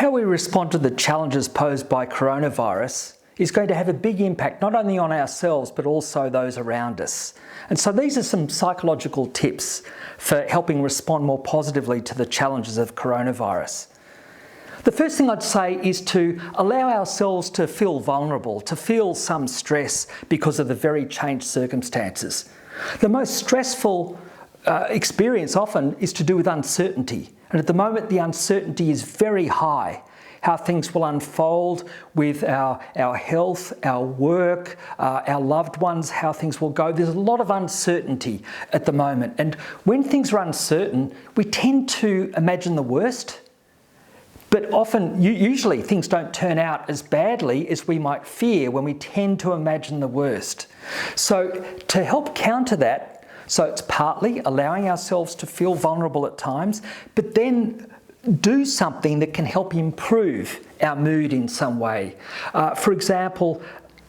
How we respond to the challenges posed by coronavirus is going to have a big impact not only on ourselves but also those around us. And so these are some psychological tips for helping respond more positively to the challenges of coronavirus. The first thing I'd say is to allow ourselves to feel vulnerable, to feel some stress because of the very changed circumstances. The most stressful experience often is to do with uncertainty. And at the moment, the uncertainty is very high. How things will unfold with our health, our work, our loved ones, how things will go. There's a lot of uncertainty at the moment. And when things are uncertain, we tend to imagine the worst. But often, usually things don't turn out as badly as we might fear when we tend to imagine the worst. So to help counter that, so it's partly allowing ourselves to feel vulnerable at times, but then do something that can help improve our mood in some way. For example,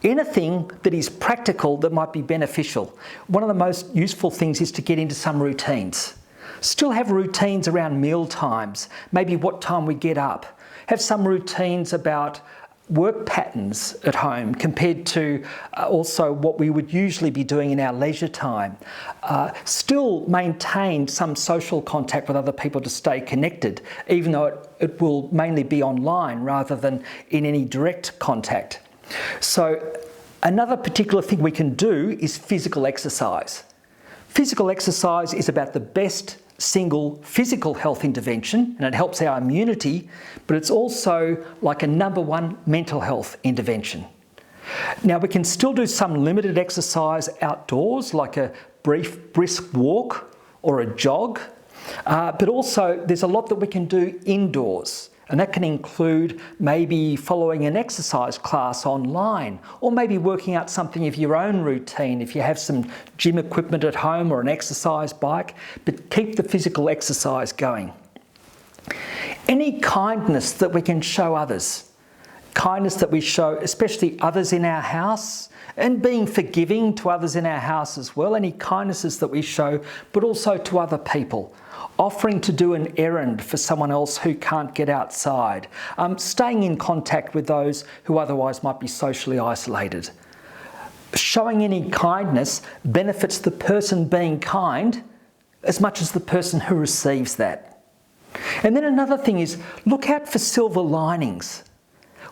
anything that is practical that might be beneficial. One of the most useful things is to get into some routines. Still have routines around meal times, maybe what time we get up. Have some routines about work patterns at home compared to also what we would usually be doing in our leisure time. Still maintain some social contact with other people to stay connected, even though it will mainly be online rather than in any direct contact. So another particular thing we can do is physical exercise. Physical exercise is about the best single physical health intervention, and it helps our immunity, but it's also like a #1 mental health intervention. Now, we can still do some limited exercise outdoors, like a brisk walk or a jog, but also there's a lot that we can do indoors. And that can include maybe following an exercise class online, or maybe working out something of your own routine if you have some gym equipment at home or an exercise bike, but keep the physical exercise going. Any kindness that we can show others, kindness that we show especially others in our house, and being forgiving to others in our house as well, any kindnesses that we show, but also to other people. Offering to do an errand for someone else who can't get outside. Staying in contact with those who otherwise might be socially isolated. Showing any kindness benefits the person being kind as much as the person who receives that. And then another thing is, look out for silver linings.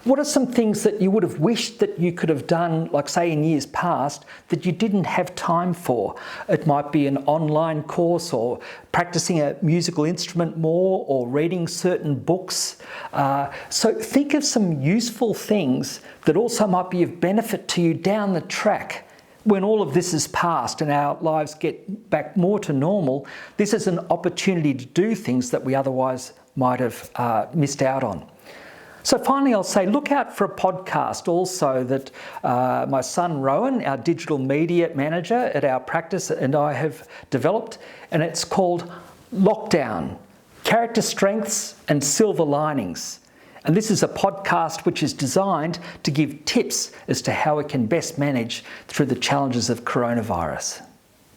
What are some things that you would have wished that you could have done, like say in years past, that you didn't have time for? It might be an online course, or practicing a musical instrument more, or reading certain books. So think of some useful things that also might be of benefit to you down the track. When all of this is past and our lives get back more to normal, this is an opportunity to do things that we otherwise might have missed out on. So finally, I'll say look out for a podcast also that my son Rowan, our digital media manager at our practice, and I have developed, and it's called Lockdown: Character Strengths and Silver Linings. And this is a podcast which is designed to give tips as to how we can best manage through the challenges of coronavirus.